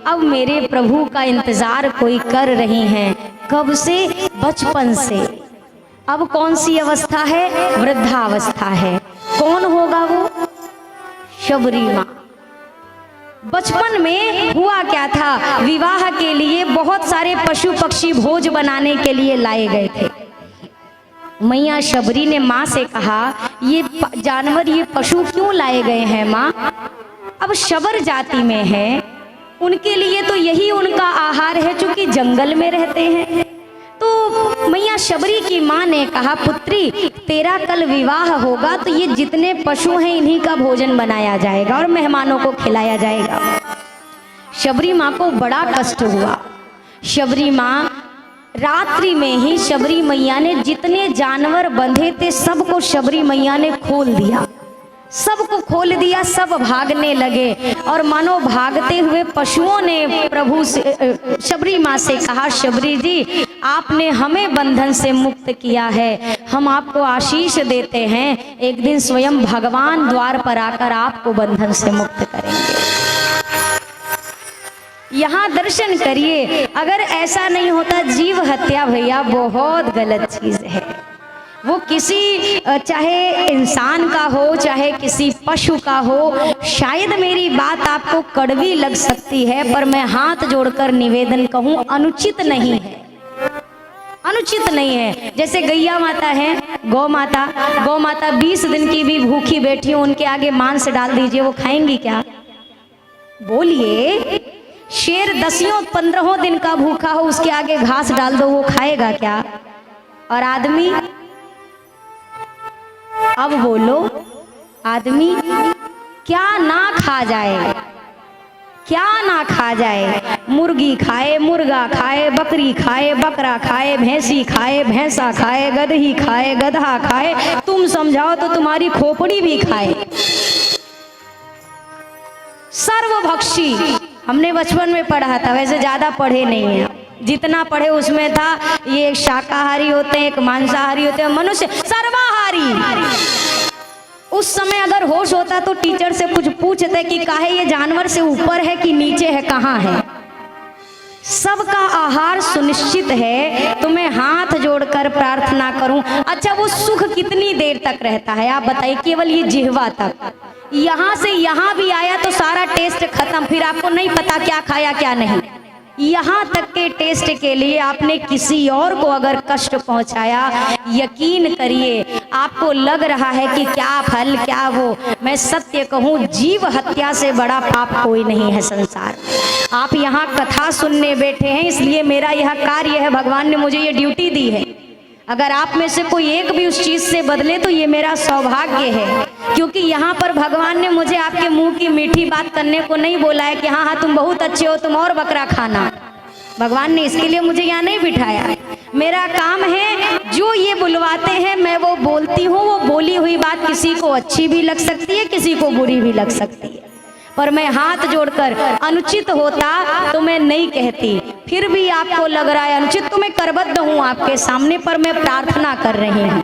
अब मेरे प्रभु का इंतजार कोई कर रही हैं कब से, बचपन से। अब कौन सी अवस्था है, वृद्धावस्था है। कौन होगा वो, शबरी माँ। बचपन में हुआ क्या था, विवाह के लिए बहुत सारे पशु पक्षी भोज बनाने के लिए लाए गए थे। मैया शबरी ने माँ से कहा, ये जानवर, ये पशु क्यों लाए गए हैं माँ? अब शबर जाति में है, उनके लिए तो यही उनका आहार है, चूंकि जंगल में रहते हैं। तो मैया शबरी की माँ ने कहा, पुत्री तेरा कल विवाह होगा तो ये जितने पशु हैं इन्हीं का भोजन बनाया जाएगा और मेहमानों को खिलाया जाएगा। शबरी माँ को बड़ा कष्ट हुआ। शबरी माँ रात्रि में ही शबरी मैया ने जितने जानवर बंधे थे सबको शबरी मैया ने खोल दिया, सबको खोल दिया। सब भागने लगे और मानो भागते हुए पशुओं ने प्रभु से, शबरी माँ से कहा, शबरी जी आपने हमें बंधन से मुक्त किया है, हम आपको आशीष देते हैं, एक दिन स्वयं भगवान द्वार पर आकर आपको बंधन से मुक्त करेंगे। यहाँ दर्शन करिए। अगर ऐसा नहीं होता, जीव हत्या भैया बहुत गलत चीज है। वो किसी, चाहे इंसान का हो चाहे किसी पशु का हो। शायद मेरी बात आपको कड़वी लग सकती है, पर मैं हाथ जोड़कर निवेदन कहूँ, अनुचित नहीं है, अनुचित नहीं है। जैसे गैया माता है, गौ माता, गौ माता 20 दिन की भी भूखी बैठी हो, उनके आगे मांस डाल दीजिए, वो खाएंगी क्या? बोलिए। शेर 10-15 दिन का भूखा हो, उसके आगे घास डाल दो, वो खाएगा क्या? और आदमी, अब बोलो, आदमी क्या ना खा जाए, क्या ना खा जाए? मुर्गी खाए, मुर्गा खाए, बकरी खाए, बकरा खाए, भैंसी खाए, भैंसा खाए, गदही खाए, गधा खाए, तुम समझाओ तो तुम्हारी खोपड़ी भी खाए। सर्वभक्षी। हमने बचपन में पढ़ा था, वैसे ज्यादा पढ़े नहीं है, जितना पढ़े उसमें था ये एक शाकाहारी होते हैं, एक मांसाहारी होते हैं, मनुष्य सर्वाहारी। उस समय अगर होश होता तो टीचर से कुछ पूछते कि काहे ये जानवर से ऊपर है कि नीचे है, कहाँ है? सबका आहार सुनिश्चित है। तो मैं हाथ जोड़कर प्रार्थना करूं। अच्छा, वो सुख कितनी देर तक रहता है आप बताइए? केवल ये जिह्वा तक। यहाँ से यहाँ भी आया तो सारा टेस्ट खत्म, फिर आपको नहीं पता क्या खाया क्या नहीं। यहाँ तक के टेस्ट के लिए आपने किसी और को अगर कष्ट पहुंचाया, यकीन करिए आपको लग रहा है कि क्या फल क्या वो। मैं सत्य कहूँ, जीव हत्या से बड़ा पाप कोई नहीं है संसार में। आप यहाँ कथा सुनने बैठे हैं, इसलिए मेरा यह कार्य है, भगवान ने मुझे ये ड्यूटी दी है। अगर आप में से कोई एक भी उस चीज से बदले तो ये मेरा सौभाग्य है, क्योंकि यहाँ पर भगवान ने मुझे आपके मुंह की मीठी बात करने को नहीं बोला है कि हाँ हाँ तुम बहुत अच्छे हो, तुम और बकरा खाना। भगवान ने इसके लिए मुझे यहाँ नहीं बिठाया। मेरा काम है, जो ये बुलवाते हैं मैं वो बोलती हूँ। वो बोली हुई बात किसी को अच्छी भी लग सकती है, किसी को बुरी भी लग सकती है, पर मैं हाथ जोड़कर, अनुचित होता तो मैं नहीं कहती, फिर भी आपको लग रहा है अनुचित, तो मैं करबद्ध हूँ आपके सामने, पर मैं प्रार्थना कर रही हूँ।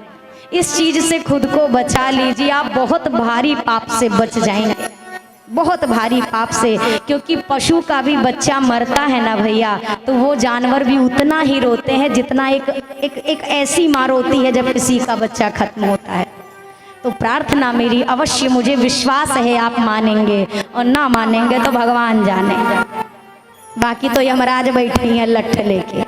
इस चीज से खुद को बचा लीजिए, आप बहुत भारी पाप से बच जाएंगे, बहुत भारी पाप से। क्योंकि पशु का भी बच्चा मरता है ना भैया, तो वो जानवर भी उतना ही रोते हैं जितना एक ऐसी माँ रोती है जब किसी का बच्चा खत्म होता है। तो प्रार्थना मेरी अवश्य, मुझे विश्वास है आप मानेंगे, और ना मानेंगे तो भगवान जाने, बाकी तो यमराज बैठी हैं लठ लेके।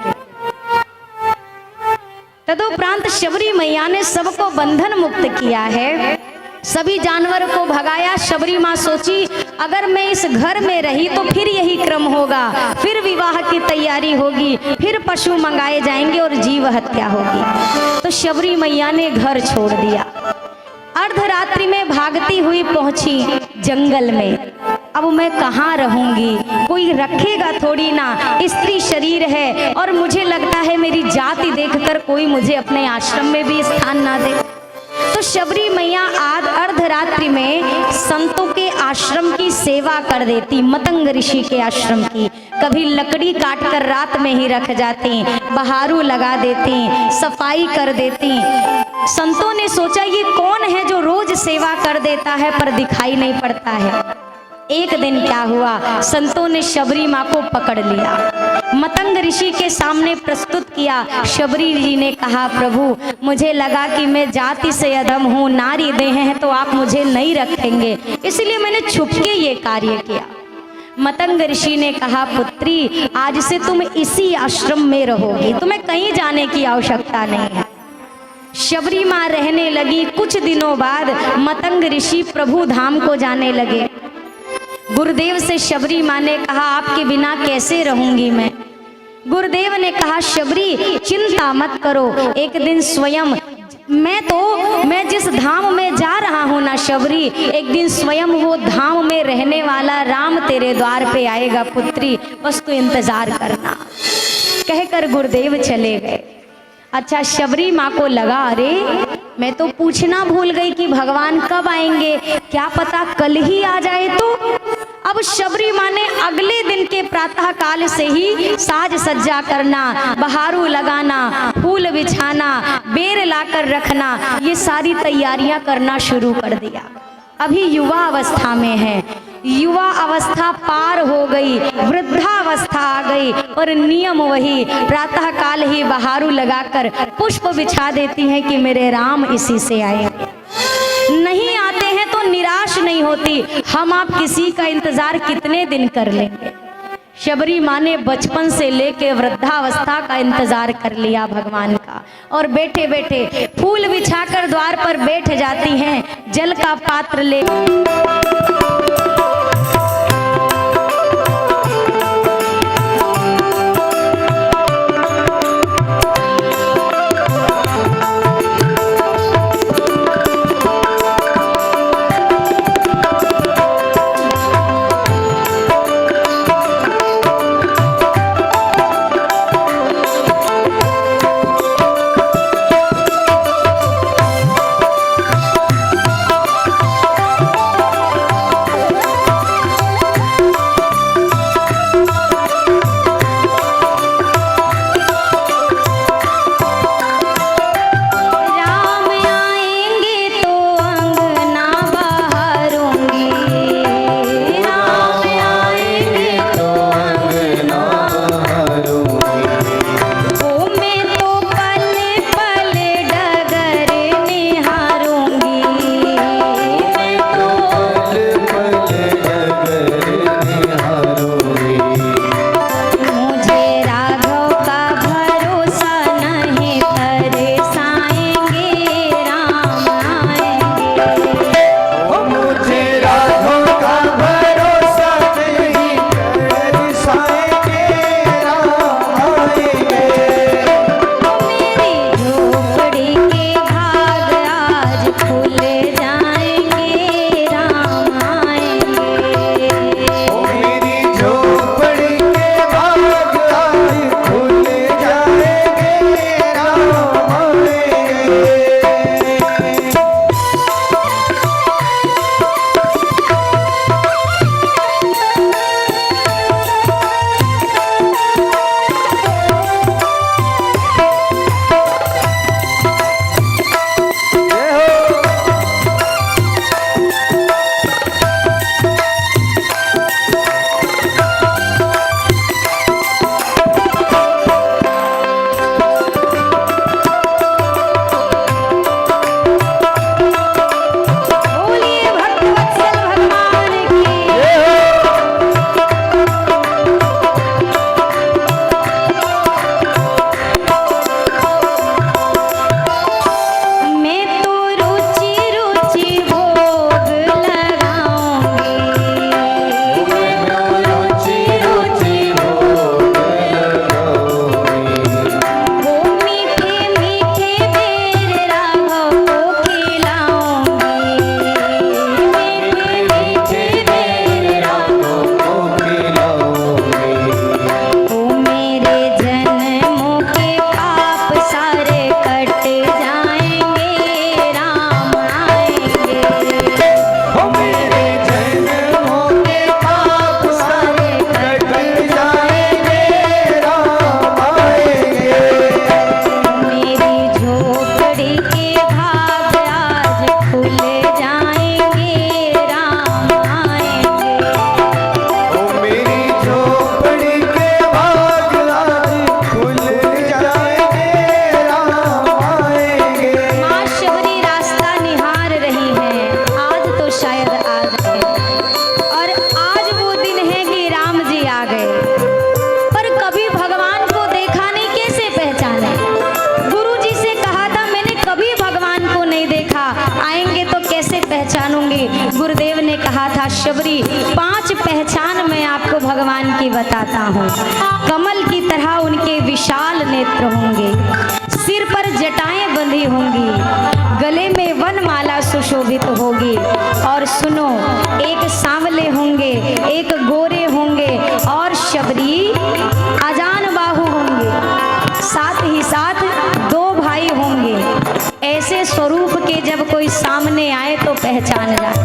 तदुपरांत शबरी मैया ने सबको बंधन मुक्त किया है, सभी जानवर को भगाया। शबरी माँ सोची, अगर मैं इस घर में रही तो फिर यही क्रम होगा, फिर विवाह की तैयारी होगी, फिर पशु मंगाए जाएंगे और जीव हत्या होगी। तो शबरी मैया ने घर छोड़ दिया, अर्धरात्रि में भागती हुई पहुंची जंगल में। अब मैं कहाँ रहूंगी, कोई रखेगा थोड़ी ना, स्त्री शरीर है, और मुझे लगता है मेरी जाति देखकर कोई मुझे अपने आश्रम में भी स्थान ना दे। तो शबरी मैया आज अर्धरात्रि में संतों के आश्रम की सेवा कर देती, मतंग ऋषि के आश्रम की। कभी लकड़ी काट कर रात में ही रख जाती, बहारू लगा देती, सफाई कर देती। संतों ने सोचा ये कौन है जो रोज सेवा कर देता है पर दिखाई नहीं पड़ता है। एक दिन क्या हुआ, संतों ने शबरी माँ को पकड़ लिया, मतंग ऋषि के सामने प्रस्तुत किया। शबरी जी ने कहा, प्रभु मुझे लगा कि मैं जाति से अधम हूँ, नारी देह है तो आप मुझे नहीं रखेंगे, इसलिए मैंने छुपके ये कार्य किया। मतंग ऋषि ने कहा, पुत्री आज से तुम इसी आश्रम में रहोगी, तुम्हें कहीं जाने की आवश्यकता नहीं है। शबरी माँ रहने लगी। कुछ दिनों बाद मतंग ऋषि प्रभु धाम को जाने लगे। गुरुदेव से शबरी माँ ने कहा, आपके बिना कैसे रहूंगी मैं। गुरुदेव ने कहा, शबरी चिंता मत करो, एक दिन स्वयं मैं जिस धाम में जा रहा हूँ ना शबरी, एक दिन स्वयं वो धाम में रहने वाला राम तेरे द्वार पे आएगा पुत्री, बस तू इंतजार करना। कहकर गुरुदेव चले गए। अच्छा, शबरी माँ को लगा, अरे मैं तो पूछना भूल गई कि भगवान कब आएंगे, क्या पता कल ही आ जाए तो। अब शबरी माँ ने अगले दिन के प्रातः काल से ही साज सज्जा करना, बहारू लगाना, फूल बिछाना, बेर लाकर रखना, ये सारी तैयारियां करना शुरू कर दिया। अभी युवा अवस्था में है, युवा अवस्था पार हो गई, वृद्धावस्था आ गई, पर नियम वही, प्रातः काल ही बहारू लगाकर पुष्प बिछा देती हैं कि मेरे राम इसी से आएंगे। नहीं आते हैं तो निराश नहीं होती, हम आप किसी का इंतजार कितने दिन कर लेंगे। शबरी माँ ने बचपन से लेके वृद्धावस्था का इंतजार कर लिया भगवान का, और बैठे बैठे फूल बिछाकर द्वार पर बैठ जाती हैं, जल का पात्र ले था शबरी। 5 पहचान मैं आपको भगवान की बताता हूँ। कमल की तरह उनके विशाल नेत्र होंगे, सिर पर जटाएं बंधी होंगी, गले में वनमाला सुशोभित होगी। और सुनो, एक सांवले होंगे, एक गोरे होंगे और शबरी आजान बाहु होंगे, साथ ही साथ 2 भाई होंगे। ऐसे स्वरूप के जब कोई सामने आए तो पहचान जाए।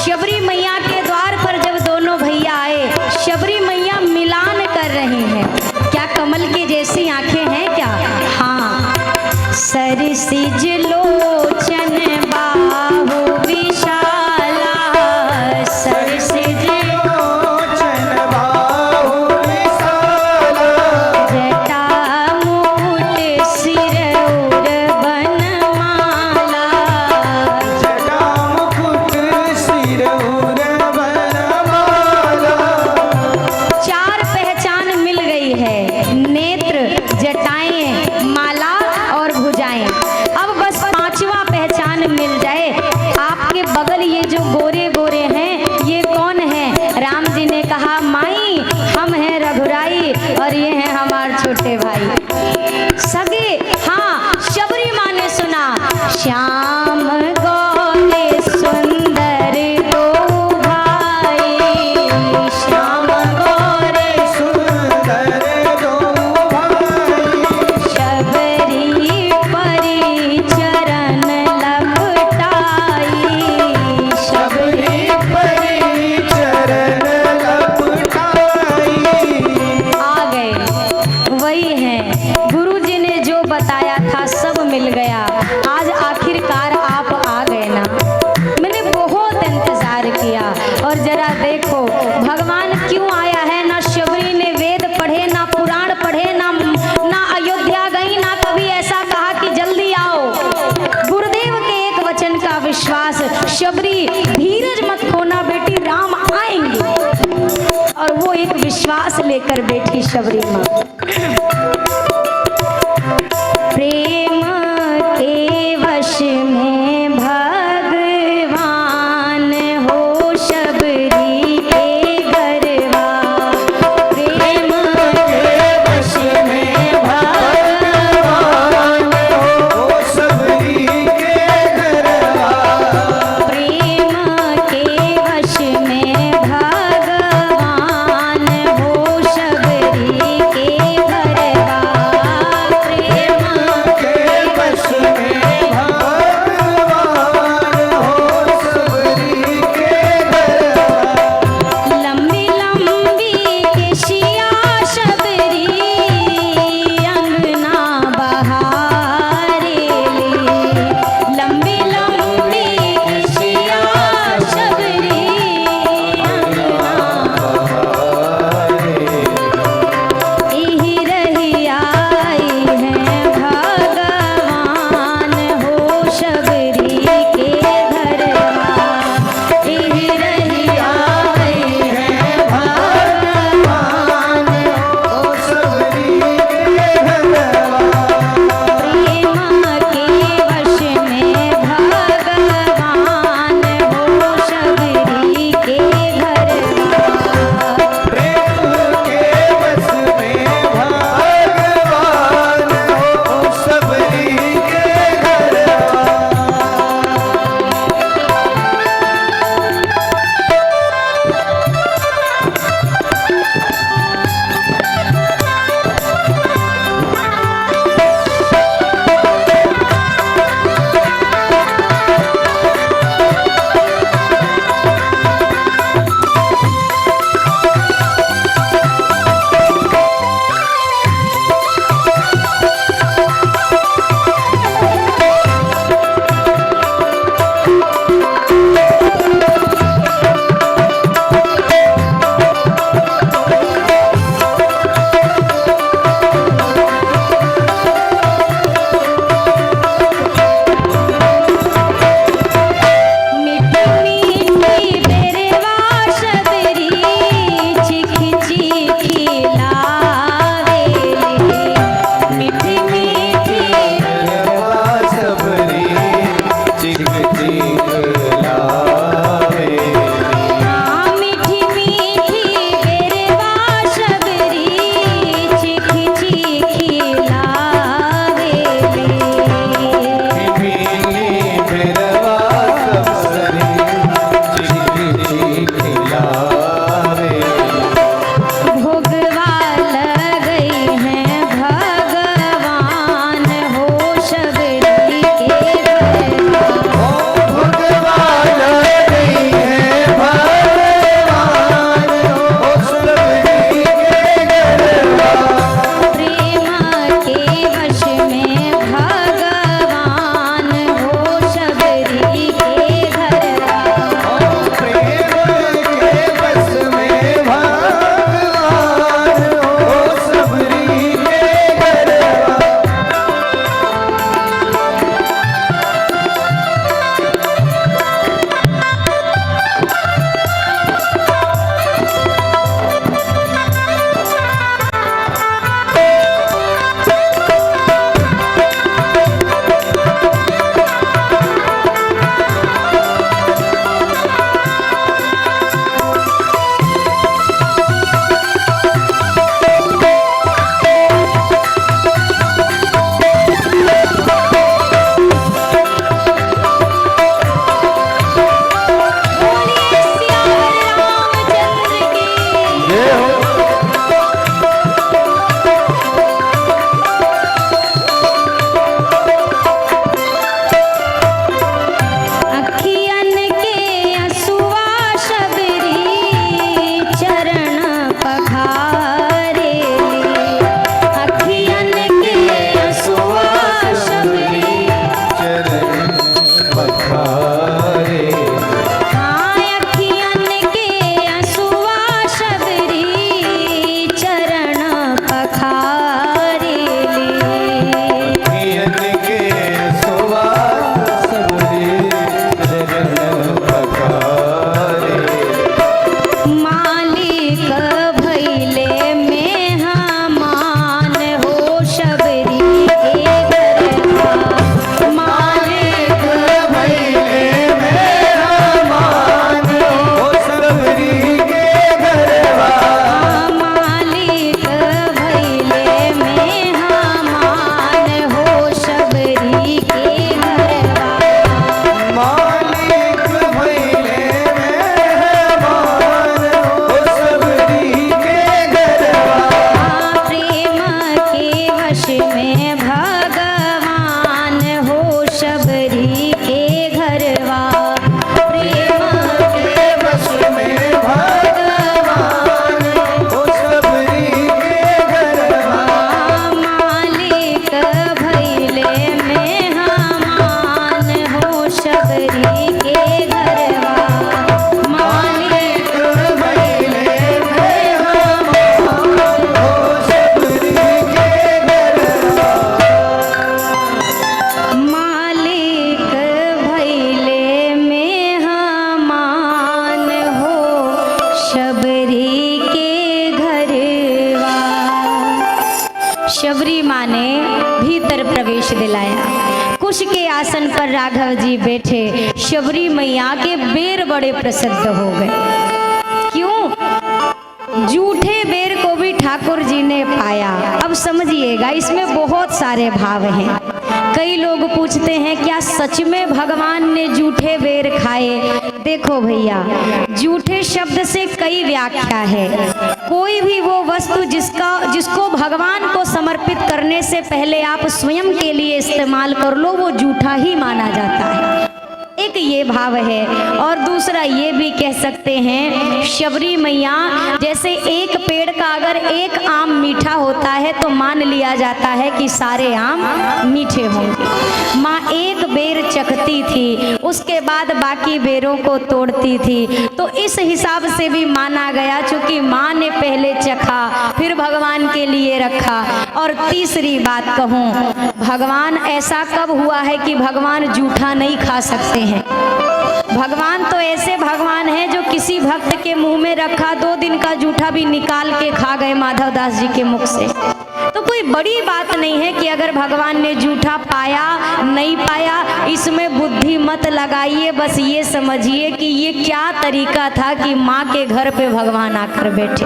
शबरी मैया के द्वार पर जब दोनों भैया आए, शबरी मैया मिलान कर रही हैं। क्या कमल के जैसी आंखें हैं क्या? हाँ। सरसिज लोचन बाहु विशाला, सरसिज लोचन बाहु विशाला, जटा मुकुट सिर और बनमाला, जटा मुकुट सिर और बनमाला। 4 पहचान मिल गई है, नेत्र, जटाएं, माला और भुजाएं। अब बस 5वां पहचान मिल जाए। आपके बगल ये जो गोरे गोरे हैं, ये कौन है? राम जी ने कहा, माई हम हैं रघुराई और ये हैं हमारे छोटे भाई सगे। हाँ, शबरी माँ ने सुना, श्याम गोरे सुंदर 2 भाई, श्याम गोरे सुंदर 2 भाई, शबरी परी चरण लपटाई, शबरी परी चरण लपटाई। आ गए, वही है। गुरु जी ने जो बताया था सब मिल गया। आज आखिरकार आप आ गए ना। मैंने बहुत इंतजार किया और जरा देखो भगवान क्यों आया है। ना शबरी ने वेद पढ़े, ना पुराण पढ़े, ना अयोध्या गई, ना कभी ऐसा कहा कि जल्दी आओ। गुरुदेव के एक वचन का विश्वास, शबरी धीरज मत खोना बेटी, राम आएंगे। और वो एक विश्वास लेकर बैठी शबरी माँ। प्रेम के वश में भगवान हो शबरी के गरबा, प्रेम के वश में भगवान हो शबरी के गरबा, प्रेम के वश में भगवान हो शबरी के गरबा। शबरी माँ ने भीतर प्रवेश दिलाया। कुश के आसन पर राघव जी बैठे, शबरी मैया के बेर बड़े प्रसिद्ध हो गए। क्यों? जूठे बेर को भी ठाकुर जी ने पाया। अब समझिएगा, इसमें बहुत सारे भाव हैं। कई लोग पूछते हैं क्या सच में भगवान ने जूठे बेर खाए? देखो भैया, जूठे शब्द से कई व्याख्या है। कोई भी वो वस्तु जिसको भगवान को समर्पित करने से पहले आप स्वयं के लिए इस्तेमाल कर लो, वो जूठा ही माना जाता है। एक ये भाव है। और दूसरा ये भी कह सकते हैं, शबरी मैया जैसे एक पेड़ का अगर एक आम मीठा होता है तो मान लिया जाता है कि सारे आम मीठे होंगे। माँ एक बेर चखती थी, उसके बाद बाकी बेरों को तोड़ती थी। तो इस हिसाब से भी माना गया, चूंकि माँ ने पहले चखा फिर भगवान के लिए रखा। और तीसरी बात कहूँ, भगवान ऐसा कब हुआ है कि भगवान जूठा नहीं खा सकते हैं? भगवान तो ऐसे भगवान हैं जो किसी भक्त के मुंह में रखा 2 दिन का जूठा भी निकाल के खा गए माधव दास जी के मुख से। तो कोई बड़ी बात नहीं है कि अगर भगवान ने जूठा पाया नहीं पाया, इसमें बुद्धि मत लगाइए। बस ये समझिए कि ये क्या तरीका था कि माँ के घर पे भगवान आकर बैठे।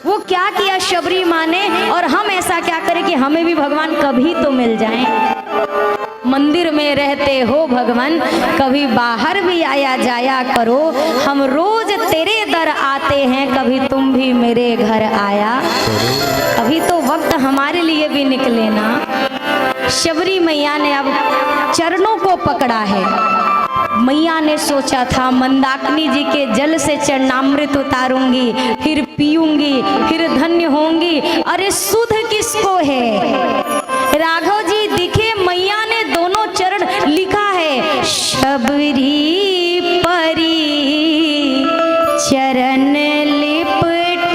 वो क्या किया शबरी माँ ने, और हम ऐसा क्या करें कि हमें भी भगवान कभी तो मिल जाएं। मंदिर में रहते हो भगवान, कभी बाहर भी आया जाया करो। हम रोज तेरे दर आते हैं, कभी तुम भी मेरे घर आया। अभी तो वक्त हमारे लिए भी निकले ना। शबरी मैया ने अब चरणों को पकड़ा है। मैया ने सोचा था मंदाकिनी जी के जल से चरणामृत उतारूंगी, फिर पीऊंगी, फिर धन्य होंगी। अरे सुध किसको है? राघव जी दिखे, मैया ने दोनों चरण लिखा है, शबरी परी चरण लिपटाई।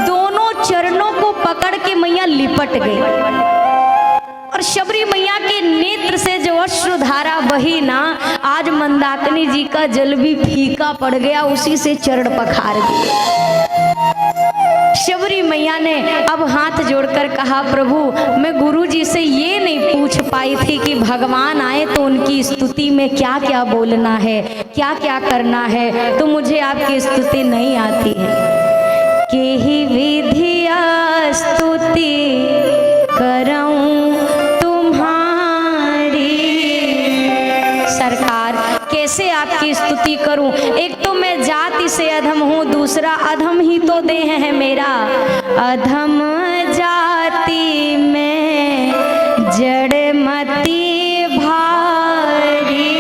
दोनों चरणों को पकड़ के मैया लिपट गई। और शबरी मैया के नेत्र से जो अश्रुधारा बही ना, आज मंदाकिनी जी का जल भी फीका पड़ गया, उसी से चरण पखार दिए। शबरी मैया ने अब हाथ जोड़कर कहा, प्रभु मैं गुरु जी से ये नहीं पूछ पाई थी कि भगवान आए तो उनकी स्तुति में क्या क्या बोलना है, क्या क्या करना है, तो मुझे आपकी स्तुति नहीं आती है। के ही विधिया स्तुति करऊं तुम्हारी। सरकार कैसे आपकी स्तुति करूं? एक तो मैं जाति से अधम हूँ, दूसरा अधम ही तो देह है मेरा। अधम जाति में जड़मती भारी,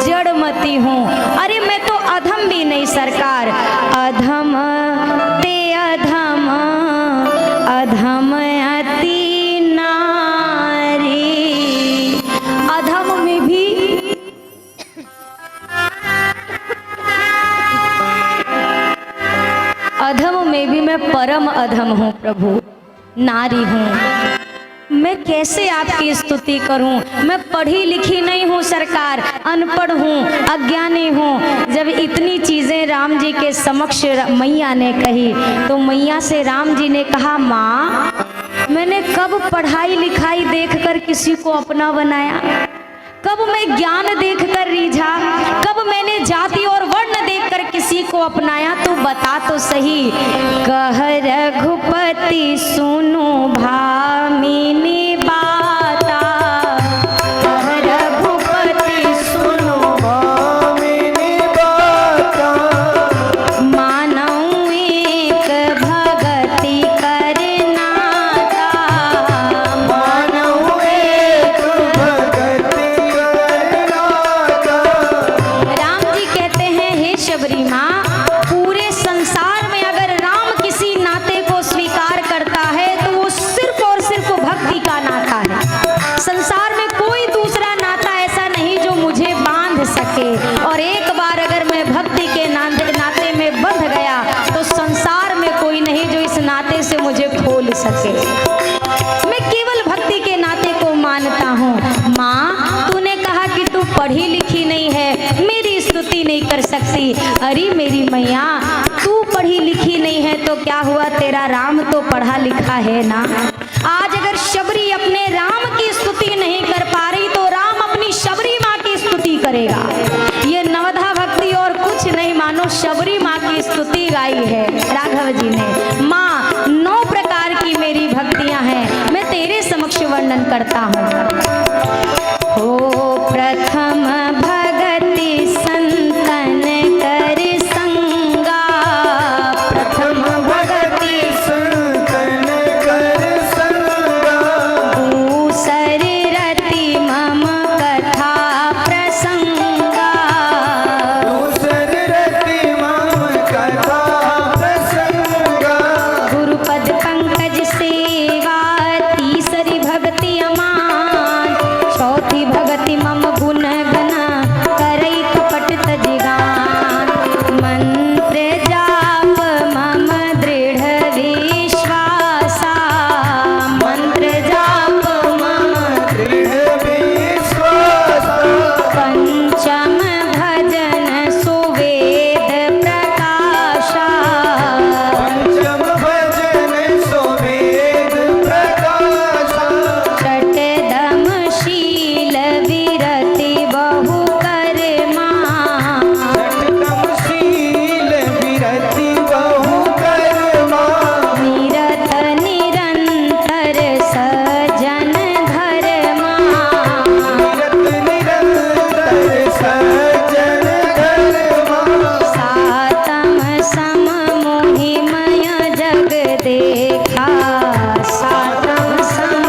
जड़मती हूँ। अरे मैं तो अधम भी नहीं सरकार, अधम ते अधम, अधम अति नारी। अधम में भी अधम में भी मैं परम अधम हूँ प्रभु, नारी हूँ। मैं कैसे आपकी स्तुति करूं? मैं पढ़ी लिखी नहीं हूँ सरकार, अनपढ़ हूँ, अज्ञानी हूँ। जब इतनी चीजें राम जी के समक्ष मैया ने कही तो मैया से राम जी ने कहा, माँ मैंने कब पढ़ाई लिखाई देखकर किसी को अपना बनाया? कब मैं ज्ञान देखकर रीझा? कब मैंने जाति और वर्ण देखकर किसी को अपनाया? तो बता तो सही। कह रघुपति सुनो भामिनी बाता, कह रघुपति सुनो भामिनी बाता, मानऊ एक भगति करनाता, मानऊ एक भगति करनाता। राम जी कहते हैं, हे शबरी माँ, पूरे संसार में अगर राम किसी नाते को स्वीकार करता है तो वो सिर्फ और सिर्फ भक्ति का नाता है। संसार में कोई दूसरा नाता ऐसा नहीं जो मुझे बांध सके। और एक बार अगर मैं भक्ति के नाते में बंध गया तो संसार में कोई नहीं जो इस नाते से मुझे खोल सके। मैं केवल भक्ति के नाते को मानता हूँ। माँ तूने कहा कि तू पढ़ी लिखी नहीं है, मेरी स्तुति नहीं कर सकती। अरे मेरी मैया, तू पढ़ी लिखी नहीं है तो तो क्या हुआ, तेरा राम तो पढ़ा लिखा है ना। आज अगर शबरी अपने राम की स्तुति नहीं कर पा रही तो राम अपनी शबरी माँ की स्तुति करेगा। ये नवधा भक्ति और कुछ नहीं, मानो शबरी माँ की स्तुति गाई है राघव जी ने। माँ 9 प्रकार की मेरी भक्तियां हैं, मैं तेरे समक्ष वर्णन करता हूँ। हो प्रथम भगति संतन कर संगा, प्रथम भगति संतन कर संगा, दूसर रति मम कथा प्रसंगा, दूसर रति मम कथा प्रसंगा, गुरुपद पंकज सेवा तीसरी भक्ति अमान, चौथी भक्ति मम गुण गना करई कपट तजिगान, मंत्र जाप मम दृढ़ विश्वासा, मंत्र जाप मम दृढ़ विश्वासा, पंचम भजन सुवेद प्रकाशा, पंचम भजन सुवेद प्रकाशा, षटदम शील विरति बहु कर्मा, षटकम शील विरति बहु कर्मा, निरत निरंतर सजन धर्मा, निरत निरंतर सज्जन धर्मा, सातम सम मोहिमय जग देखा, सातम सम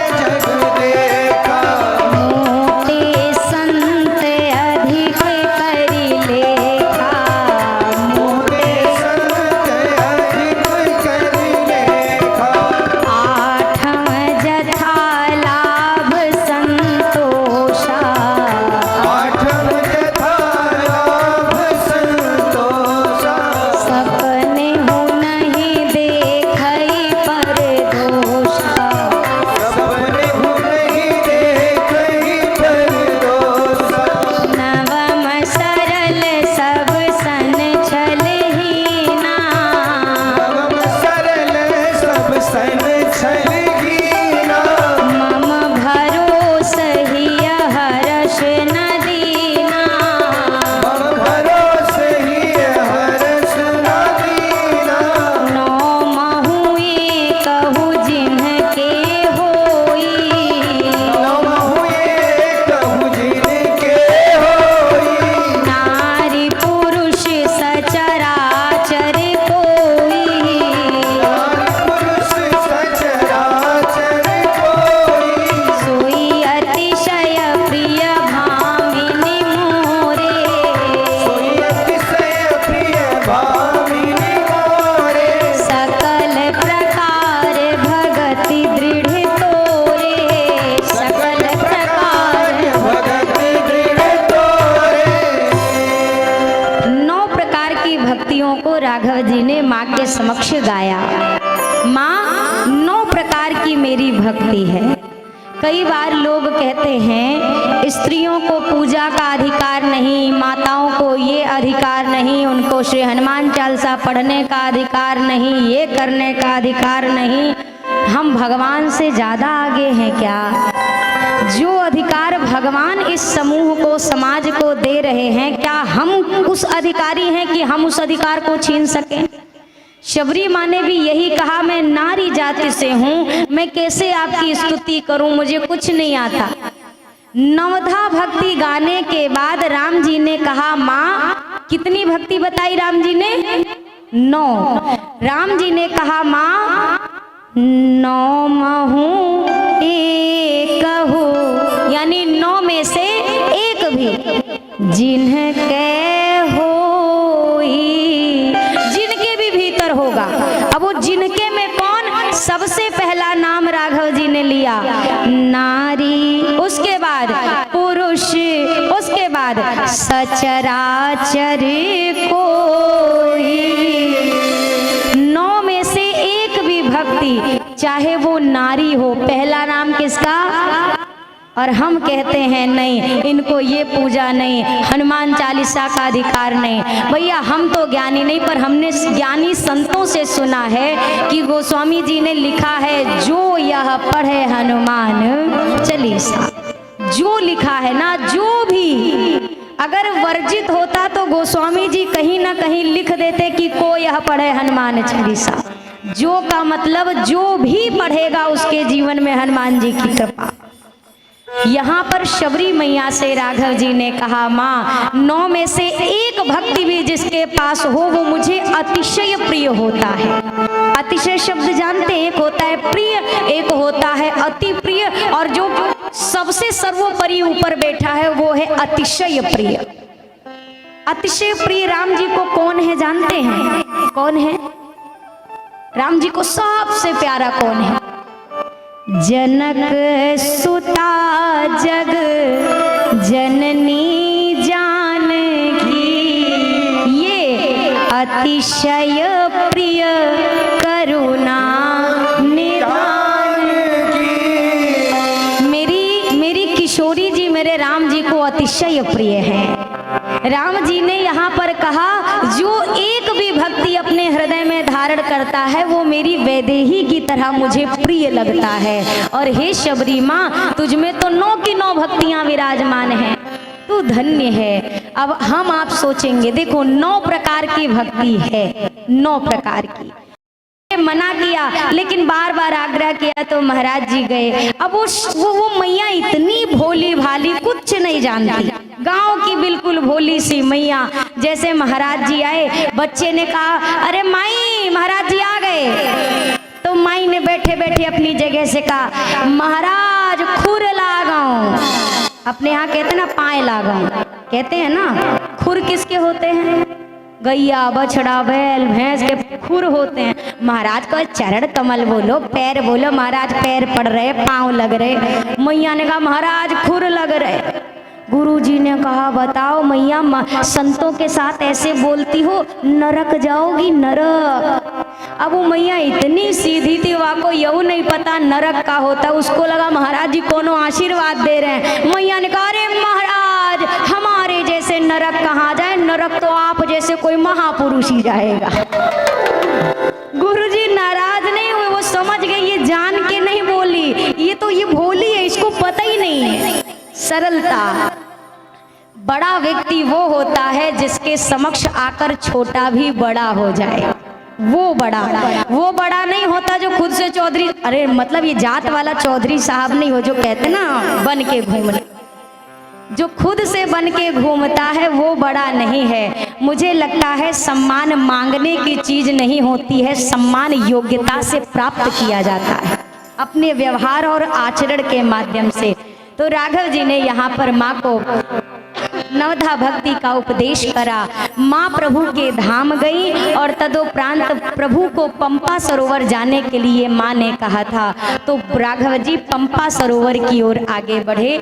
जग देखा, मोटे संत अधिक करी लेखा, मोटे संत अधिक करि लेखा, आठम जथा लाभ संतोषा, आठम यथा लाभ संतोषा, सपने हो नहीं देखई पर दोषा, सपने नहीं देखई पर दोषा, नवम सरल सब सन छलहीना, नवम सरल सब सन छलहीना, मम भरोस हिय हर्ष न दीना, मम भरोस ही हर्ष न दीना, नौ महुए कहू जिनके होई, नव हुए कहु जिनके होई, नारी पुरुष सचराचर कोई, पुरुष सचराचर कोई, सोई अतिशय प्रिय भामिनी मोरे, सोई अतिशय प्रिय भामिनी मोरे, सकल प्रकार भगति दृढ़ तोरे, सकल प्रकार भगति दृढ़ तोरे। 9 प्रकार की भक्तियों को राघव जी ने माँ के समक्ष गाया। माँ 9 प्रकार की मेरी भक्ति है। कई बार लोग कहते हैं स्त्रियों को पूजा का अधिकार नहीं, माताओं को ये अधिकार नहीं, उनको श्री हनुमान चालीसा पढ़ने का अधिकार नहीं, ये करने का अधिकार नहीं। हम भगवान से ज्यादा आगे हैं क्या? जो अधिकार भगवान इस समूह को, समाज को दे रहे हैं, क्या हम उस अधिकारी हैं कि हम उस अधिकार को छीन सकें? शबरी माँ ने भी यही कहा, मैं नारी जाति से हूँ, मैं कैसे आपकी स्तुति करूं, मुझे कुछ नहीं आता। नवधा भक्ति गाने के बाद राम जी ने कहा, माँ कितनी भक्ति बताई राम जी ने? 9। राम जी ने कहा, माँ 9 महू एक कहू, यानी 9 में से एक भी जिनके होई, जिनके भी भीतर होगा। अब वो जिनके में कौन? सबसे पहला नाम राघव जी ने लिया नारी, उसके बाद पुरुष, उसके बाद सचराचर कोई। 9 में से एक भी भक्ति, चाहे वो नारी हो, पहला नाम किसका? और हम कहते हैं नहीं, इनको ये पूजा नहीं, हनुमान चालीसा का अधिकार नहीं। भैया हम तो ज्ञानी नहीं, पर हमने ज्ञानी संतों से सुना है कि गोस्वामी जी ने लिखा है, जो यह पढ़े हनुमान चालीसा, जो लिखा है ना, जो भी अगर वर्जित होता तो गोस्वामी जी कहीं ना कहीं लिख देते कि को यह पढ़े हनुमान चालीसा। जो का मतलब जो भी पढ़ेगा उसके जीवन में हनुमान जी की कृपा। यहाँ पर शबरी मैया से राघव जी ने कहा, माँ 9 में से एक भक्ति भी जिसके पास हो वो मुझे अतिशय प्रिय होता है। अतिशय शब्द जानते हैं, एक होता है प्रिय, एक होता है अति प्रिय, और जो सबसे सर्वोपरि ऊपर बैठा है वो है अतिशय प्रिय। अतिशय प्रिय राम जी को कौन है जानते हैं? कौन है राम जी को सबसे प्यारा? कौन है? जनक सुता जग जननी जानकी, ये अतिशय प्रिय करुणा निधान की। मेरी किशोरी जी मेरे राम जी को अतिशय प्रिय है। राम जी ने यहाँ पर कहा, जो एक भी भक्ति अपने हृदय में धारण करता है वो मेरी वैदेही की तरह मुझे प्रिय लगता है। और हे शबरी माँ, तुझ में तो 9 की 9 भक्तियां विराजमान हैं, तू धन्य है। अब हम आप सोचेंगे, देखो 9 प्रकार की भक्ति है, 9 प्रकार की। मना किया लेकिन बार बार आग्रह किया तो महाराज जी गए। अब वो मैया इतनी भोली भाली, कुछ नहीं जानती, गांव की बिल्कुल भोली सी मैया। जैसे महाराज जी आए, बच्चे ने कहा, अरे माई महाराज जी आ गए। तो माई ने बैठे बैठे अपनी जगह से कहा, महाराज खुर लगाओ। अपने यहाँ कहते ना पाए लगाओ, कहते हैं ना। खुर किसके होते हैं? गैया, बछड़ा, बैल, भैंस के खुर होते हैं। महाराज को चरण कमल बोलो, पैर बोलो। महाराज पैर पड़ रहे, पांव लग रहे। मैया ने कहा, महाराज खुर लग रहे। गुरुजी ने कहा, बताओ मैया, संतों के साथ ऐसे बोलती हो, नरक जाओगी, नरक। अब वो मैया इतनी सीधी थी, वहाँ को यू नहीं पता नरक का होता। उसको लगा महाराज जी कोनो आशीर्वाद दे रहे हैं। मैया ने कहा, अरे महाराज, हमारे जैसे नरक कहाँ जाए, नरक तो आप जैसे कोई महापुरुष ही जाएगा। गुरुजी नाराज नहीं हुए, वो समझ गए ये जान के नहीं बोली, ये भोली है, इसको पता ही नहीं है। सरलता। बड़ा व्यक्ति वो होता है जिसके समक्ष आकर छोटा भी बड़ा हो जाए, वो बड़ा नहीं होता जो खुद से चौधरी, अरे मतलब ये जात वाला चौधरी साहब नहीं हो जो कहते ना बन के घूमने। जो खुद से बन के घूमता है वो बड़ा नहीं है। मुझे लगता है सम्मान मांगने की चीज नहीं होती है, सम्मान योग्यता से प्राप्त किया जाता है, अपने व्यवहार और आचरण के माध्यम से। तो राघव जी ने यहाँ पर माँ को नवधा भक्ति का उपदेश करा। माँ प्रभु के धाम गई और तदोपरांत प्रभु को पंपा सरोवर जाने के लिए माँ ने कहा था। तो राघव जी पंपा सरोवर की ओर आगे बढ़े।